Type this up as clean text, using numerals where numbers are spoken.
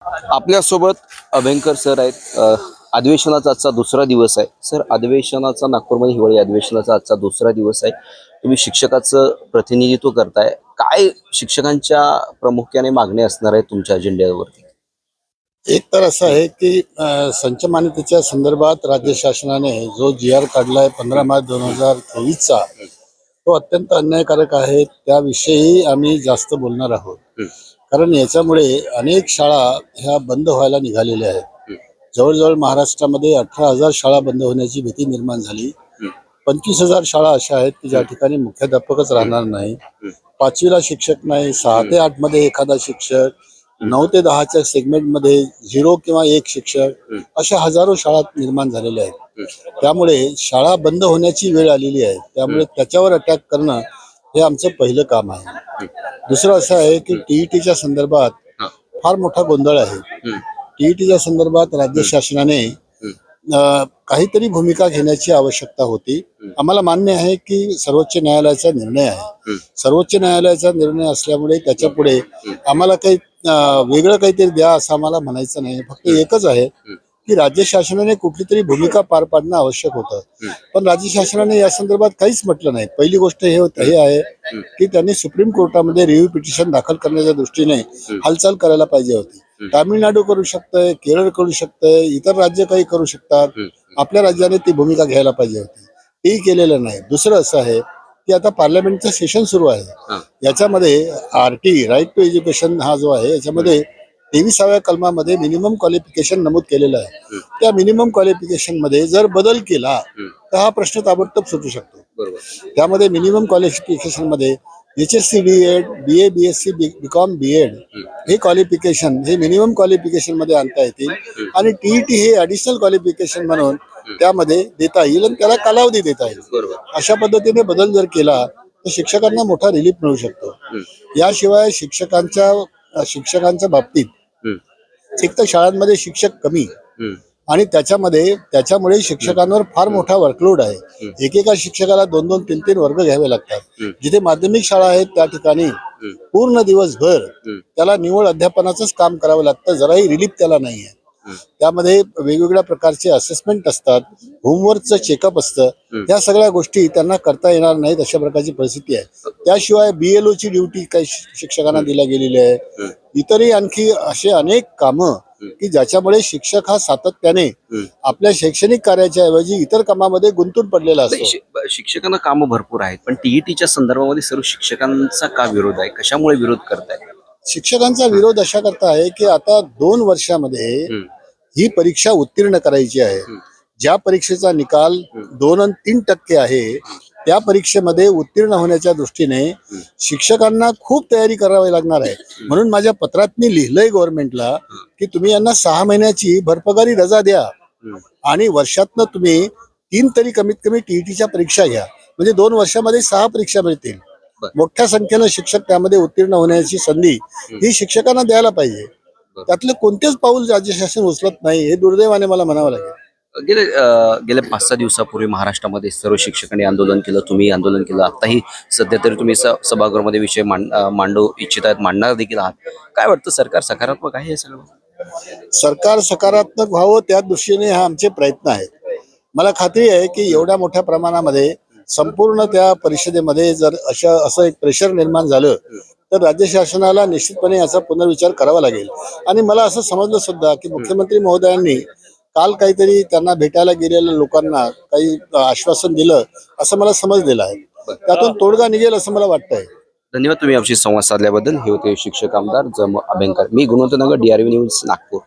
आपल्यासोबत अभ्यंकर सर आहेत. अधिवेशनाचा आजचा दुसरा दिवस आहे. सर, अधिवेशनाचा नागपूरमध्ये हिवाळी अधिवेशनाचा आजचा दुसरा दिवस आहे. तुम्ही शिक्षकाचं प्रतिनिधित्व करताय. काय शिक्षकांच्या प्रामुख्याने मागण्या असणार आहेत तुमच्या अजेंड्यावरती? एक तर असं आहे की संच मान्यतेच्या संदर्भात राज्य शासनाने जो GR काढलाय 15 मार्च 2023चा, तो अत्यंत अन्यायकारक आहे. त्याविषयी आम्ही जास्त बोलणार आहोत. कारण याच्यामुळे अनेक शाळा ह्या बंद व्हायला निघालेल्या आहेत. जवळजवळ महाराष्ट्रामध्ये 18,000 शाळा बंद होण्याची भीती निर्माण झाली. 25,000 शाळा अशा आहेत की ज्या ठिकाणी मुख्याध्यापकच राहणार नाही. 5वीला शिक्षक नाही, 6 ते 8 मध्ये एखादा शिक्षक, 9 ते 10च्या सेगमेंटमध्ये 0 किंवा 1 शिक्षक, अशा हजारो शाळा निर्माण झालेल्या आहेत. त्यामुळे शाळा बंद होण्याची वेळ आलेली आहे. त्यामुळे त्याच्यावर अटॅक करणं हे आमचं पहिलं काम आहे. दुसरं असं आहे की TETच्या संदर्भात फार मोठा गोंधळ आहे. TETच्या संदर्भात राज्य शासनाने काहीतरी भूमिका घेण्याची आवश्यकता होती. आम्हाला मान्य आहे की सर्वोच्च न्यायालयाचा निर्णय आहे. सर्वोच्च न्यायालयाचा निर्णय असल्यामुळे त्याच्या पुढे आम्हाला काही वेगळं काहीतरी द्या असं आम्हाला म्हणायचं नाही. फक्त एकच आहे की राज्य शासनाने कुठली तरी भूमिका पार पाडणं आवश्यक होतं. पण राज्य शासनाने या संदर्भात काहीच म्हटलं नाही. पहिली गोष्ट हे आहे की त्यांनी सुप्रीम कोर्टामध्ये रिव्ह्यू पिटिशन दाखल करण्याच्या दृष्टीने हालचाल करायला पाहिजे होती. तामिळनाडू करू शकतंय, केरळ करू शकतंय, इतर राज्य काही करू शकतात. आपल्या राज्याने ती भूमिका घ्यायला पाहिजे होती. ती केलेलं नाही. दुसरं असं आहे की आता पार्लमेंटचं सेशन सुरू आहे. याच्यामध्ये RT राईट टू एज्युकेशन हा जो आहे याच्यामध्ये 23व्या कलमामध्ये मिनिमम क्वालिफिकेशन नमूद केलेलं आहे. त्या मिनिमम क्वालिफिकेशन मध्ये जर बदल केला तर हा प्रश्न ताबडतोब सुटू शकतो. त्यामध्ये मिनिमम क्वालिफिकेशन मध्ये HSC B.Ed, BA BSc BCom B.Ed हे क्वालिफिकेशन हे मिनिमम क्वालिफिकेशन मध्ये आणता येतील आणि TET हे ऍडिशनल क्वालिफिकेशन म्हणून त्यामध्ये देता येईल आणि त्याला कालावधी देता येईल. अशा पद्धतीने बदल जर केला तर शिक्षकांना मोठा रिलीफ मिळू शकतो. याशिवाय शिक्षकांच्या बाबतीत एक तर शाळांमध्ये शिक्षक कमी आणि त्याच्यामुळे शिक्षकांवर फार मोठा वर्कलोड आहे. एकेका शिक्षकाला 2-2, 3-3 वर्ग घ्यावे लागतात. जिथे माध्यमिक शाळा आहेत त्या ठिकाणी पूर्ण दिवसभर त्याला निव्वळ अध्यापनाचंच काम करावं लागतं. जराही रिलीफ त्याला नाही आहे. त्यामध्ये वेगवेगळ्या प्रकारचे असेसमेंट असतात, होमवर्कचं चेकअप असतं. या सगळ्या गोष्टी त्यांना करता येणार नाहीत अशा प्रकारची परिस्थिती आहे. त्याशिवाय BLOची ड्युटी काही शिक्षकांना दिल्या गेलेली आहे. इतरही आणखी असे अनेक कामं की ज्याच्यामुळे शिक्षक हा सातत्याने आपल्या शैक्षणिक कार्याच्या ऐवजी इतर कामामध्ये गुंतून पडलेला असतो. शिक्षकांना कामं भरपूर आहेत, पण TETच्या संदर्भामध्ये सर्व शिक्षकांचा का विरोध आहे? कशामुळे विरोध करताय? शिक्षकांचा विरोध अशा करता आहे की आता 2 वर्षामध्ये ही परीक्षा उत्तीर्ण करायची आहे. ज्या परीक्षेचा निकाल 2 आणि 3% आहे त्या परीक्षेमध्ये उत्तीर्ण होण्याच्या दृष्टीने शिक्षकांना खूप तयारी करावी लागणार आहे. म्हणून माझ्या पत्रात मी लिहिलंय गव्हर्नमेंटला की तुम्ही यांना 6 महिन्याची भरपगारी रजा द्या आणि वर्षातनं तुम्ही 3 तरी कमीत कमी TETच्या परीक्षा घ्या. म्हणजे 2 वर्षामध्ये 6 परीक्षा मिळतील. मोठ्या संख्येनं शिक्षक त्यामध्ये उत्तीर्ण होण्याची संधी ही शिक्षकांना द्यायला पाहिजे. त्यातलं कोणतेच पाऊल राज्य शासन उचलत नाही. हे दुर्दैवाने मला म्हणावं लागेल. गेल्या 5-6 दिवसापूर्वी महाराष्ट्रामध्ये सर्व शिक्षकांनी आंदोलन केलं, तुम्ही आंदोलन केलं. आताही सध्या तरी तुम्ही सभागृहामध्ये विषय मांडू इच्छित आहेत, मांडणार देखील आहात. काय वाटतं, सरकार सकारात्मक आहे हे सगळं? सरकार सकारात्मक व्हावं त्या दृष्टीने हा आमचे प्रयत्न आहेत. मला खात्री आहे की एवढ्या मोठ्या प्रमाणामध्ये संपूर्ण त्या परिषदेमध्ये जर असं एक प्रेशर निर्माण झालं तर राज्य शासनाला निश्चितपणे याचा पुनर्विचार करावा लागेल. आणि मला असं समजलं सुद्धा की मुख्यमंत्री महोदयांनी काल काहीतरी त्यांना भेटायला गेलेल्या लोकांना काही आश्वासन दिलं असं मला समजलेलं आहे. त्यातून तोडगा निघेल असं मला वाटतंय. धन्यवाद तुम्ही आमची संवाद साधल्याबद्दल. हे होते शिक्षक आमदार अभ्यंकर. मी गुणवंत नगर, DRV न्यूज, नागपूर.